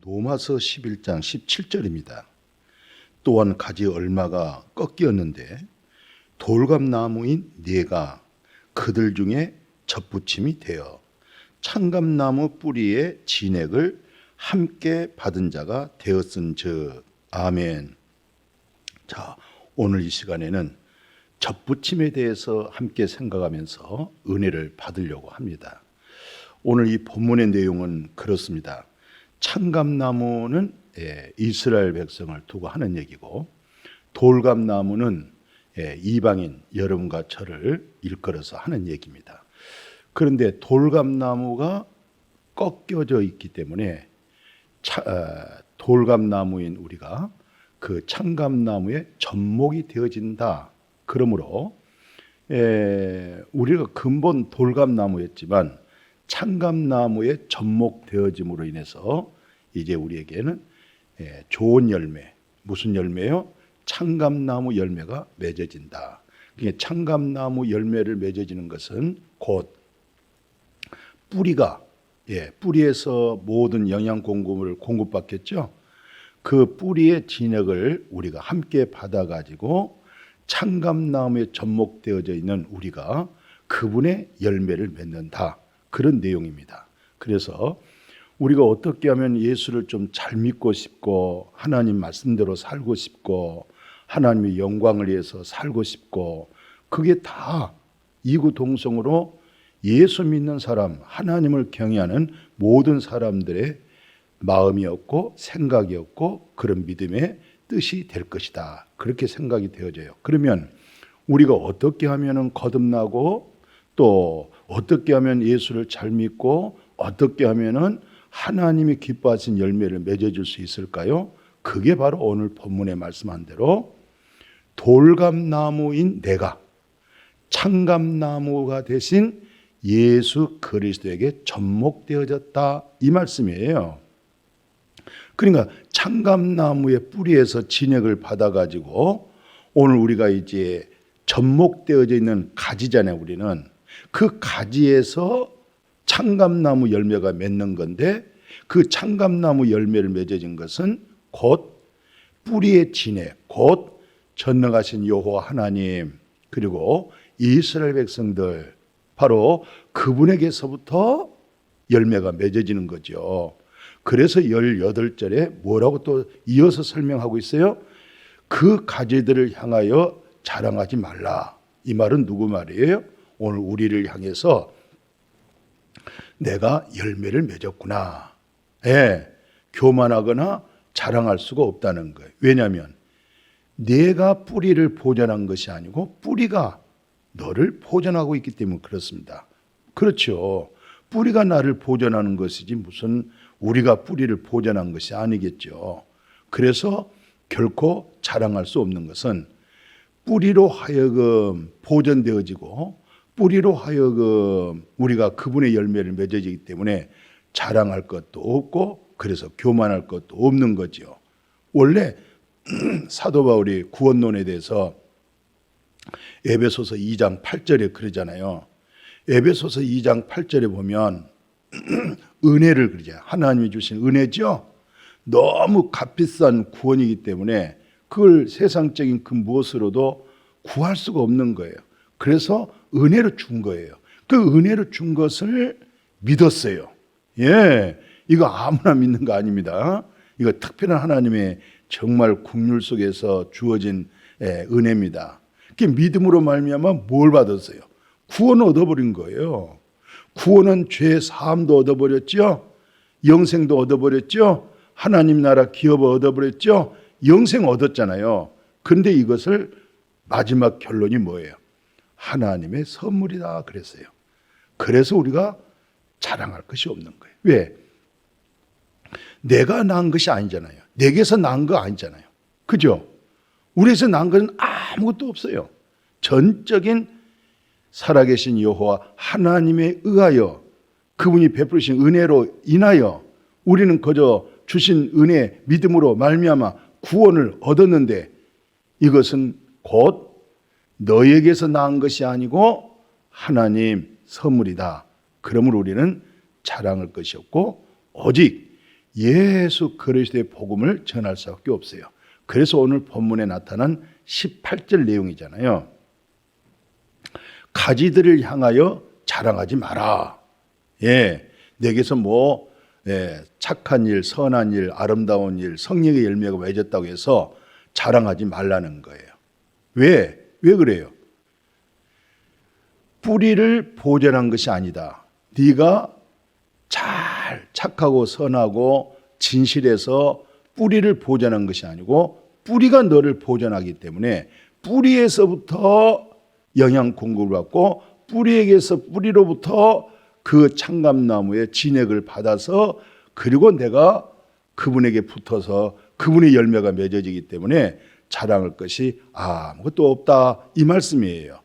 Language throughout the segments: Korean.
로마서 11장 17절입니다. 또한 가지 얼마가 꺾였는데 돌감나무인 네가 그들 중에 접붙임이 되어 창감나무 뿌리의 진액을 함께 받은 자가 되었은즉. 아멘. 자, 오늘 이 시간에는 접붙임에 대해서 함께 생각하면서 은혜를 받으려고 합니다. 오늘 이 본문의 내용은 그렇습니다. 창감나무는 이스라엘 백성을 두고 하는 얘기고, 돌감나무는 이방인 여러분과 저를 일컬어서 하는 얘기입니다. 그런데 돌감나무가 꺾여져 있기 때문에 돌감나무인 우리가 그 창감나무의 접목이 되어진다. 그러므로 우리가 근본 돌감나무였지만 창감나무에 접목되어짐으로 인해서 이제 우리에게는 좋은 열매, 무슨 열매요? 창감나무 열매가 맺어진다. 그러니까 창감나무 열매를 맺어지는 것은 곧 뿌리에서 모든 영양 공급을 공급받겠죠. 그 뿌리의 진액을 우리가 함께 받아가지고 창감나무에 접목되어져 있는 우리가 그분의 열매를 맺는다. 그런 내용입니다. 그래서 우리가 어떻게 하면 예수를 좀 잘 믿고 싶고 하나님 말씀대로 살고 싶고 하나님의 영광을 위해서 살고 싶고, 그게 다 이구동성으로 예수 믿는 사람, 하나님을 경외하는 모든 사람들의 마음이었고 생각이었고 그런 믿음의 뜻이 될 것이다. 그렇게 생각이 되어져요. 그러면 우리가 어떻게 하면 거듭나고 또 어떻게 하면 예수를 잘 믿고 어떻게 하면 하나님이 기뻐하신 열매를 맺어줄 수 있을까요? 그게 바로 오늘 본문에 말씀한 대로 돌감나무인 내가 창감나무가 되신 예수 그리스도에게 접목되어졌다, 이 말씀이에요. 그러니까 창감나무의 뿌리에서 진액을 받아가지고 오늘 우리가 이제 접목되어져 있는 가지잖아요. 우리는 그 가지에서 창감나무 열매가 맺는 건데, 그 창감나무 열매를 맺어진 것은 곧 뿌리의 진액, 곧 전능하신 여호와 하나님, 그리고 이스라엘 백성들, 바로 그분에게서부터 열매가 맺어지는 거죠. 그래서 18절에 뭐라고 또 이어서 설명하고 있어요? 그 가지들을 향하여 자랑하지 말라. 이 말은 누구 말이에요? 오늘 우리를 향해서 내가 열매를 맺었구나. 교만하거나 자랑할 수가 없다는 거예요. 왜냐하면 내가 뿌리를 보존한 것이 아니고 뿌리가 너를 보존하고 있기 때문에 그렇습니다. 그렇죠. 뿌리가 나를 보존하는 것이지 무슨 우리가 뿌리를 보존한 것이 아니겠죠. 그래서 결코 자랑할 수 없는 것은 뿌리로 하여금 보존되어지고 뿌리로 하여금 우리가 그분의 열매를 맺어지기 때문에 자랑할 것도 없고 그래서 교만할 것도 없는 거죠. 원래 사도 바울이 구원론에 대해서 에베소서 2장 8절에 그러잖아요. 에베소서 2장 8절에 보면 은혜를 그러잖아요. 하나님이 주신 은혜죠. 너무 값비싼 구원이기 때문에 그걸 세상적인 그 무엇으로도 구할 수가 없는 거예요. 그래서 은혜로 준 거예요. 그 은혜로 준 것을 믿었어요. 이거 아무나 믿는 거 아닙니다. 이거 특별한 하나님의 정말 국률 속에서 주어진 은혜입니다. 그 믿음으로 말미암아 뭘 받았어요? 구원을 얻어버린 거예요. 구원은 죄 사함도 얻어버렸죠. 영생도 얻어버렸죠. 하나님 나라 기업을 얻어버렸죠. 영생 얻었잖아요. 그런데 이것을 마지막 결론이 뭐예요? 하나님의 선물이다 그랬어요. 그래서 우리가 자랑할 것이 없는 거예요. 왜? 내가 낳은 것이 아니잖아요. 내게서 낳은 거 아니잖아요. 그죠? 우리에서 낳은 것은 아무것도 없어요. 전적인 살아계신 여호와 하나님에 의하여 그분이 베푸신 은혜로 인하여 우리는 그저 주신 은혜 믿음으로 말미암아 구원을 얻었는데, 이것은 곧 너에게서 낳은 것이 아니고 하나님 선물이다. 그러므로 우리는 자랑할 것이 없고 오직 예수 그리스도의 복음을 전할 수밖에 없어요. 그래서 오늘 본문에 나타난 18절 내용이잖아요. 가지들을 향하여 자랑하지 마라. 예, 내게서 착한 일, 선한 일, 아름다운 일, 성령의 열매가 맺었다고 해서 자랑하지 말라는 거예요. 왜 그래요? 뿌리를 보존한 것이 아니다. 네가 잘 착하고 선하고 진실해서 뿌리를 보존한 것이 아니고 뿌리가 너를 보존하기 때문에 뿌리에서부터 영양 공급을 받고 뿌리로부터 그 참감나무의 진액을 받아서 그리고 내가 그분에게 붙어서 그분의 열매가 맺어지기 때문에 자랑할 것이 아무것도 없다 이 말씀이에요.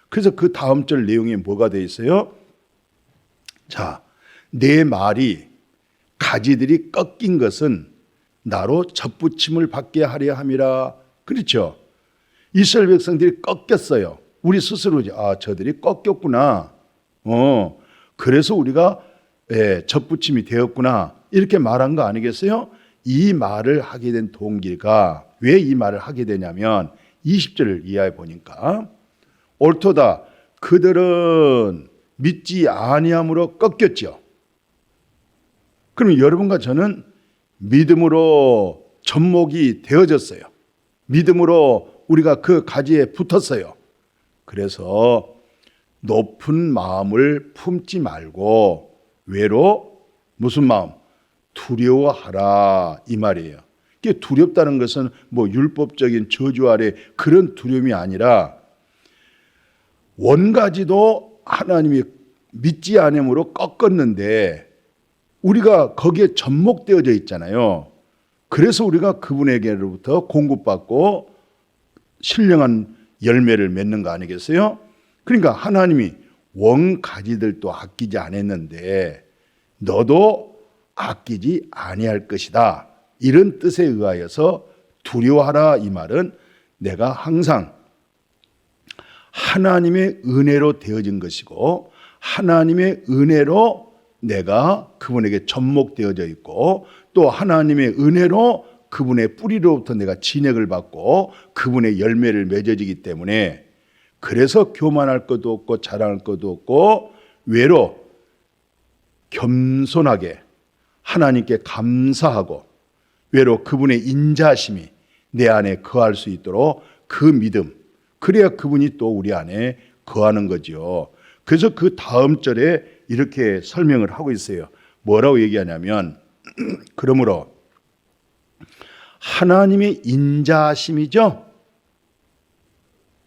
그래서 그 다음 절 내용이 뭐가 돼 있어요? 자, 내 말이 가지들이 꺾인 것은 나로 접붙임을 받게 하려 함이라. 그렇죠? 이스라엘 백성들이 꺾였어요. 우리 스스로 저들이 꺾였구나. 그래서 우리가 접붙임이 되었구나. 이렇게 말한 거 아니겠어요? 이 말을 하게 된 동기가 왜 이 말을 하게 되냐면 20절을 이해해 보니까 옳도다. 그들은 믿지 아니함으로 꺾였죠. 그러면 여러분과 저는 믿음으로 접목이 되어졌어요. 믿음으로 우리가 그 가지에 붙었어요. 그래서 높은 마음을 품지 말고 무슨 마음? 두려워하라 이 말이에요. 이게 두렵다는 것은 율법적인 저주 아래 그런 두려움이 아니라 원가지도 하나님이 믿지 않음으로 꺾었는데 우리가 거기에 접목되어져 있잖아요. 그래서 우리가 그분에게로부터 공급받고 신령한 열매를 맺는 거 아니겠어요? 그러니까 하나님이 원가지들도 아끼지 않았는데 너도 아끼지 아니할 것이다. 이런 뜻에 의하여서 두려워하라 이 말은 내가 항상 하나님의 은혜로 되어진 것이고 하나님의 은혜로 내가 그분에게 접목되어져 있고 또 하나님의 은혜로 그분의 뿌리로부터 내가 진액을 받고 그분의 열매를 맺어지기 때문에 그래서 교만할 것도 없고 자랑할 것도 없고 겸손하게 하나님께 감사하고 그분의 인자심이 내 안에 거할 수 있도록 그 믿음, 그래야 그분이 또 우리 안에 거하는 거죠. 그래서 그 다음 절에 이렇게 설명을 하고 있어요. 뭐라고 얘기하냐면 그러므로 하나님의 인자심이죠.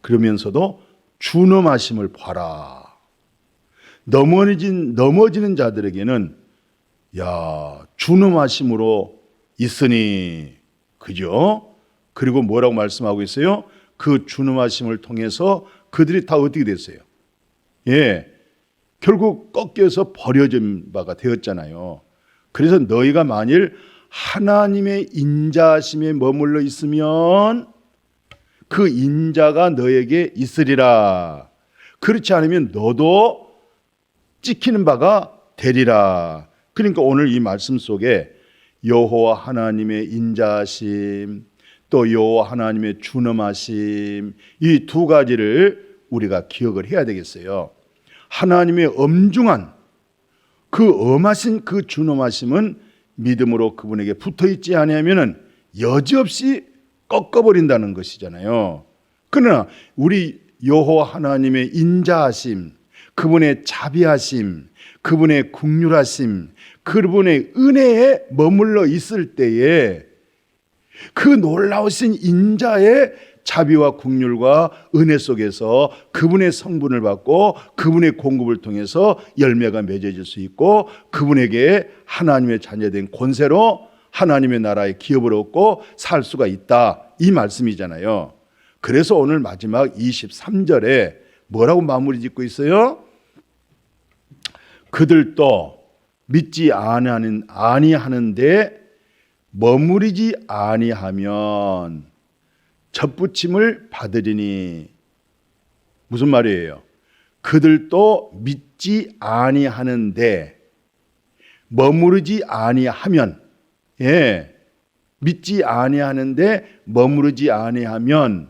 그러면서도 준엄하심을 봐라. 넘어지는 자들에게는 준엄하심으로 있으니 그죠? 그리고 뭐라고 말씀하고 있어요? 그 준엄하심을 통해서 그들이 다 어떻게 됐어요? 결국 꺾여서 버려진 바가 되었잖아요. 그래서 너희가 만일 하나님의 인자심에 머물러 있으면 그 인자가 너에게 있으리라. 그렇지 않으면 너도 찍히는 바가 되리라. 그러니까 오늘 이 말씀 속에 여호와 하나님의 인자심 또 여호와 하나님의 준엄하심 이 두 가지를 우리가 기억을 해야 되겠어요. 하나님의 엄중한 그 엄하신 그 준엄하심은 믿음으로 그분에게 붙어있지 아니하면 여지없이 꺾어버린다는 것이잖아요. 그러나 우리 여호와 하나님의 인자하심, 그분의 자비하심, 그분의 긍휼하심, 그분의 은혜에 머물러 있을 때에 그 놀라우신 인자의 자비와 긍휼과 은혜 속에서 그분의 성분을 받고 그분의 공급을 통해서 열매가 맺어질 수 있고 그분에게 하나님의 자녀된 권세로 하나님의 나라의 기업을 얻고 살 수가 있다 이 말씀이잖아요. 그래서 오늘 마지막 23절에 뭐라고 마무리 짓고 있어요? 그들도 믿지 아니하는데 머무르지 아니하면 접붙임을 받으리니. 무슨 말이에요? 그들도 믿지 아니하는데 머무르지 아니하면 예, 믿지 아니하는데 머무르지 아니하면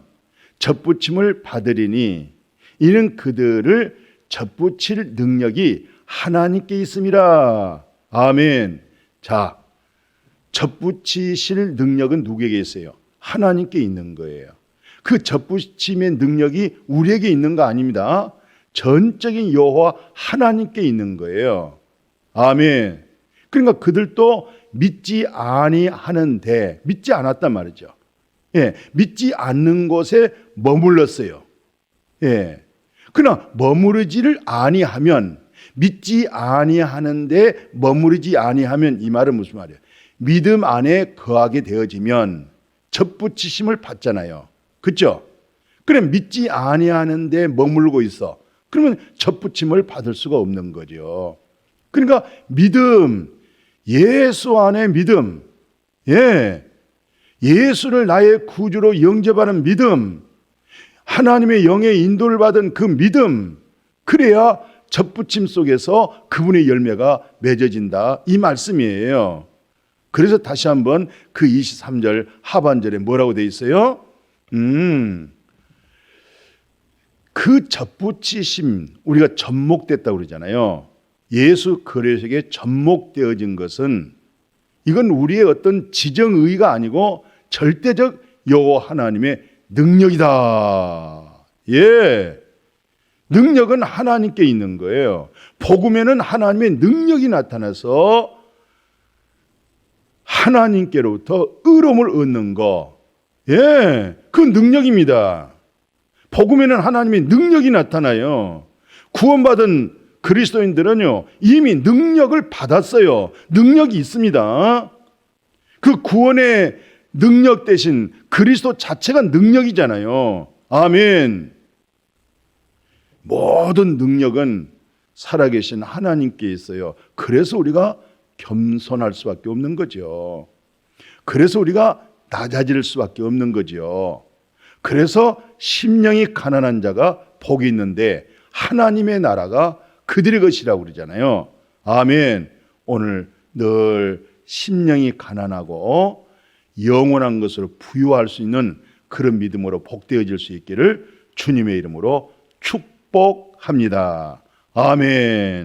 접붙임을 받으리니 이는 그들을 접붙일 능력이 하나님께 있음이라. 아멘. 자, 접붙이실 능력은 누구에게 있어요? 하나님께 있는 거예요. 그 접붙임의 능력이 우리에게 있는 거 아닙니다. 전적인 여호와 하나님께 있는 거예요. 아멘. 그러니까 그들도 믿지 아니하는데, 믿지 않았단 말이죠. 예, 믿지 않는 곳에 머물렀어요. 예. 그러나 머무르지를 아니하면, 믿지 아니하는데 머무르지 아니하면, 이 말은 무슨 말이에요? 믿음 안에 거하게 되어지면 접붙이심을 받잖아요. 그렇죠? 그래, 믿지 아니하는데 머물고 있어. 그러면 접붙임을 받을 수가 없는 거죠. 그러니까 믿음, 예수 안에 믿음, 예, 예수를 나의 구주로 영접하는 믿음, 하나님의 영의 인도를 받은 그 믿음, 그래야 접붙임 속에서 그분의 열매가 맺어진다, 이 말씀이에요. 그래서 다시 한번 그 23절 하반절에 뭐라고 돼 있어요? 그 접붙이심, 우리가 접목됐다고 그러잖아요. 예수 그리스도에게 접목되어진 것은, 이건 우리의 어떤 지정의가 아니고 절대적 여호와 하나님의 능력이다. 예, 능력은 하나님께 있는 거예요. 복음에는 하나님의 능력이 나타나서 하나님께로부터 의로움을 얻는 거, 예, 그 능력입니다. 복음에는 하나님의 능력이 나타나요. 구원받은 그리스도인들은요, 이미 능력을 받았어요. 능력이 있습니다. 그 구원의 능력 대신 그리스도 자체가 능력이잖아요. 아멘. 모든 능력은 살아계신 하나님께 있어요. 그래서 우리가 겸손할 수밖에 없는 거죠. 그래서 우리가 낮아질 수밖에 없는 거죠. 그래서 심령이 가난한 자가 복이 있는데 하나님의 나라가 그들의 것이라고 그러잖아요. 아멘. 오늘 늘 심령이 가난하고 영원한 것으로 부유할 수 있는 그런 믿음으로 복되어질 수 있기를 주님의 이름으로 축복합니다. 아멘.